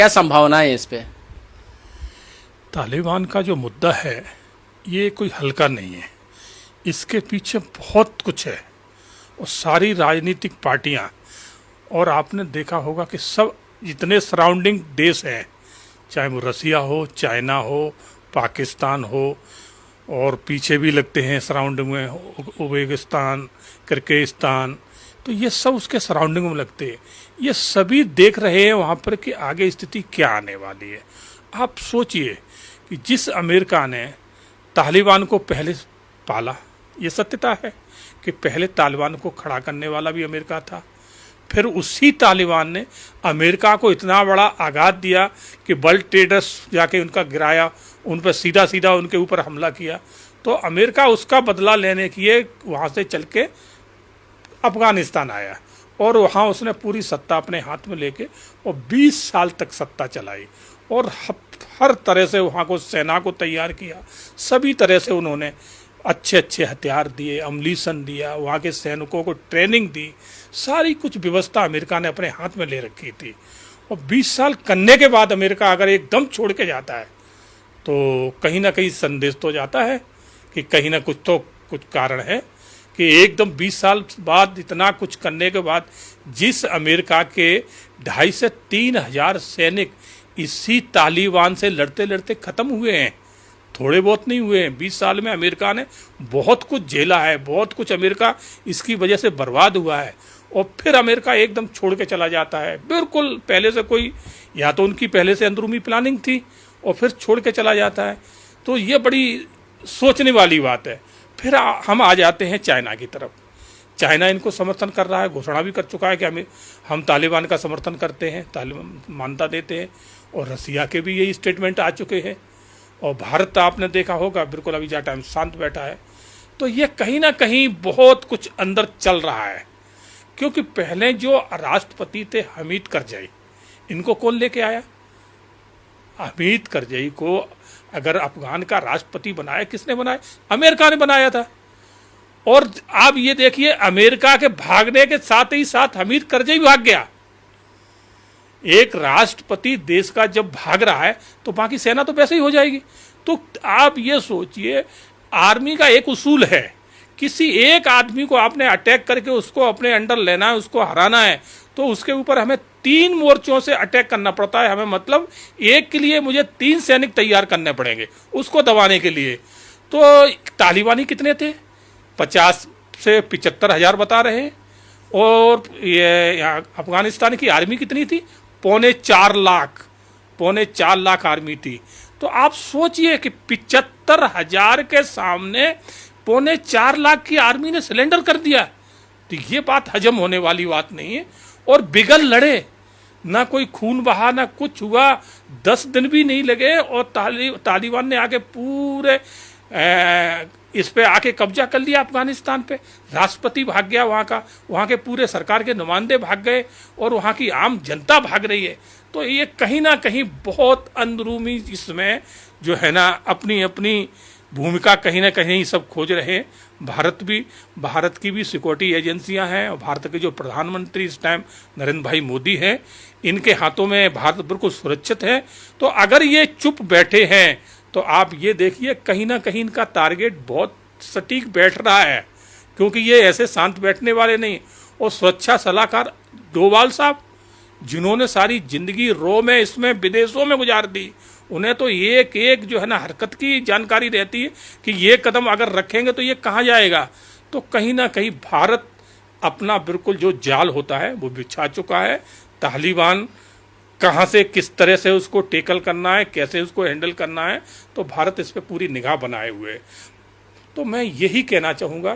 क्या संभावना है इस पे? तालिबान का जो मुद्दा है ये कोई हल्का नहीं है। इसके पीछे बहुत कुछ है और सारी राजनीतिक पार्टियां, और आपने देखा होगा कि सब जितने सराउंडिंग देश हैं, चाहे वो रसिया हो, चाइना हो, पाकिस्तान हो, और पीछे भी लगते हैं सराउंडिंग में उज्बेकिस्तान, किर्गिस्तान, तो ये सब उसके सराउंडिंग में लगते हैं। ये सभी देख रहे हैं वहाँ पर कि आगे स्थिति क्या आने वाली है। आप सोचिए कि जिस अमेरिका ने तालिबान को पहले पाला, ये सत्यता है कि पहले तालिबान को खड़ा करने वाला भी अमेरिका था। फिर उसी तालिबान ने अमेरिका को इतना बड़ा आघात दिया कि वर्ल्ड ट्रेडर्स जाके उनका गिराया, उन पर सीधा सीधा उनके ऊपर हमला किया। तो अमेरिका उसका बदला लेने के लिए वहाँ से चल के अफगानिस्तान आया और वहाँ उसने पूरी सत्ता अपने हाथ में लेके और 20 साल तक सत्ता चलाई और हर तरह से वहाँ को सेना को तैयार किया। सभी तरह से उन्होंने अच्छे अच्छे हथियार दिए, अम्लीसन दिया, वहाँ के सैनिकों को ट्रेनिंग दी, सारी कुछ व्यवस्था अमेरिका ने अपने हाथ में ले रखी थी। और 20 साल करने के बाद अमेरिका अगर एकदम छोड़ के जाता है तो कहीं ना कहीं संदेश तो जाता है कि कहीं ना कुछ कारण है कि एकदम 20 साल बाद इतना कुछ करने के बाद जिस अमेरिका के 2,500 से 3,000 सैनिक इसी तालिबान से लड़ते लड़ते ख़त्म हुए हैं, थोड़े बहुत नहीं हुए हैं। 20 साल में अमेरिका ने बहुत कुछ झेला है, बहुत कुछ अमेरिका इसकी वजह से बर्बाद हुआ है। और फिर अमेरिका एकदम छोड़ के चला जाता है, बिल्कुल पहले से कोई, या तो उनकी पहले से अंदरूनी प्लानिंग थी और फिर छोड़ के चला जाता है। तो ये बड़ी सोचने वाली बात है। फिर हम आ जाते हैं चाइना की तरफ। चाइना इनको समर्थन कर रहा है, घोषणा भी कर चुका है कि हम तालिबान का समर्थन करते हैं, तालिबान मान्यता देते हैं। और रसिया के भी यही स्टेटमेंट आ चुके हैं। और भारत आपने देखा होगा बिल्कुल अभी जा टाइम शांत बैठा है। तो ये कहीं ना कहीं बहुत कुछ अंदर चल रहा है, क्योंकि पहले जो राष्ट्रपति थे हमीद करजई, इनको कौन लेके आया? हमीद करजई को अगर अफगान का राष्ट्रपति बनाया, किसने बनाया? अमेरिका ने बनाया था। और आप ये देखिए, अमेरिका के भागने के साथ ही साथ हमीद करजई भाग गया। एक राष्ट्रपति देश का जब भाग रहा है तो बाकी सेना तो वैसे ही हो जाएगी। तो आप ये सोचिए, आर्मी का एक उसूल है, किसी एक आदमी को आपने अटैक करके उसको अपने अंडर लेना है, उसको हराना है, तो उसके ऊपर हमें 3 मोर्चों से अटैक करना पड़ता है। हमें मतलब एक के लिए मुझे 3 सैनिक तैयार करने पड़ेंगे उसको दबाने के लिए। तो तालिबानी कितने थे? 50 से 75 हजार बता रहे हैं। और ये अफगानिस्तान की आर्मी कितनी थी? 3.25 लाख, 3.25 लाख आर्मी थी। तो आप सोचिए कि 75 हजार के सामने 3.25 लाख की आर्मी ने सिलेंडर कर दिया। तो ये बात हजम होने वाली बात नहीं है। और बिगल लड़े, ना कोई खून बहा, ना कुछ हुआ, 10 दिन भी नहीं लगे और तालिबान ने आके पूरे इस पे आके कब्जा कर लिया अफगानिस्तान पे। राष्ट्रपति भाग गया वहाँ का, वहाँ के पूरे सरकार के नुमाइंदे भाग गए और वहाँ की आम जनता भाग रही है। तो ये कहीं ना कहीं बहुत अंदरूनी इसमें जो है ना अपनी अपनी भूमिका कहीं ना कहीं सब खोज रहे हैं। भारत की भी सिक्योरिटी एजेंसियां हैं और भारत के जो प्रधानमंत्री इस टाइम नरेंद्र भाई मोदी हैं, इनके हाथों में भारत बिल्कुल सुरक्षित है। तो अगर ये चुप बैठे हैं तो आप ये देखिए कहीं ना कहीं इनका टारगेट बहुत सटीक बैठ रहा है, क्योंकि ये ऐसे शांत बैठने वाले नहीं। और सुरक्षा सलाहकार डोवाल साहब, जिन्होंने सारी जिंदगी रो में इसमें विदेशों में गुजार दी, उन्हें तो एक एक जो है ना हरकत की जानकारी रहती है कि ये कदम अगर रखेंगे तो ये कहाँ जाएगा। तो कहीं ना कहीं भारत अपना बिल्कुल जो जाल होता है वो बिछा चुका है। तालिबान कहाँ से किस तरह से उसको टेकल करना है, कैसे उसको हैंडल करना है, तो भारत इस पर पूरी निगाह बनाए हुए है। तो मैं यही कहना चाहूँगा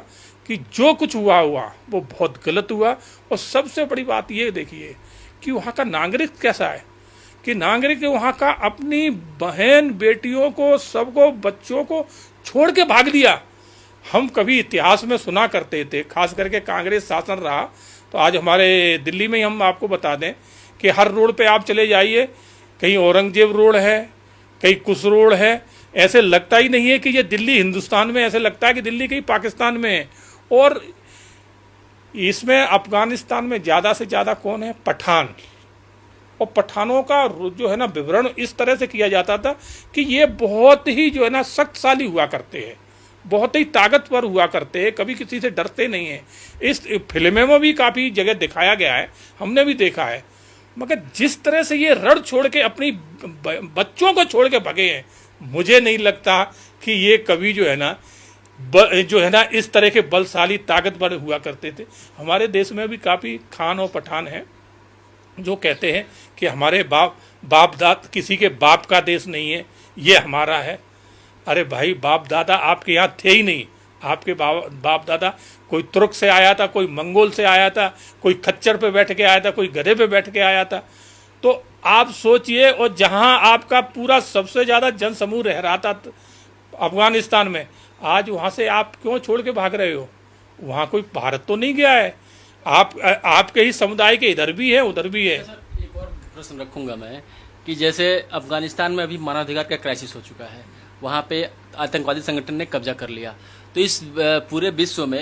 कि जो कुछ हुआ वो बहुत गलत हुआ। और सबसे बड़ी बात ये देखिए कि वहाँ का नागरिक कैसा है, कि नागरिक वहाँ का अपनी बहन बेटियों को, सबको, बच्चों को छोड़ के भाग दिया। हम कभी इतिहास में सुना करते थे, खास करके कांग्रेस शासन रहा तो आज हमारे दिल्ली में ही हम आपको बता दें कि हर रोड पे आप चले जाइए, कहीं औरंगजेब रोड है, कहीं कुछ रोड है, ऐसे लगता ही नहीं है कि ये दिल्ली हिंदुस्तान में, ऐसे लगता है कि दिल्ली कहीं पाकिस्तान में है। और इसमें अफगानिस्तान में ज़्यादा से ज़्यादा कौन है? पठान। और पठानों का जो है ना विवरण इस तरह से किया जाता था कि ये बहुत ही जो है ना शक्तिशाली हुआ करते हैं, बहुत ही ताकतवर हुआ करते हैं, कभी किसी से डरते नहीं हैं। इस फिल्मों में भी काफ़ी जगह दिखाया गया है, हमने भी देखा है। मगर जिस तरह से ये रण छोड़ के अपनी बच्चों को छोड़ के भगे हैं, मुझे नहीं लगता कि ये कभी जो है ना इस तरह के बलशाली ताकतवर हुआ करते थे। हमारे देश में भी काफ़ी खान और पठान हैं जो कहते हैं कि हमारे बाप दादा किसी के बाप का देश नहीं है, ये हमारा है। अरे भाई, बाप दादा आपके यहाँ थे ही नहीं। आपके बाप दादा कोई तुर्क से आया था, कोई मंगोल से आया था, कोई खच्चर पे बैठ के आया था, कोई गधे पे बैठ के आया था। तो आप सोचिए, और जहाँ आपका पूरा सबसे ज़्यादा जनसमूह रह रहा था अफगानिस्तान में, आज वहाँ से आप क्यों छोड़ के भाग रहे हो? वहाँ कोई भारत तो नहीं गया है। आपके ही समुदाय के इधर भी है, उधर भी है। सर, एक और प्रश्न रखूंगा मैं कि जैसे अफगानिस्तान में अभी मानवाधिकार का क्राइसिस हो चुका है, वहाँ पे आतंकवादी संगठन ने कब्जा कर लिया, तो इस पूरे विश्व में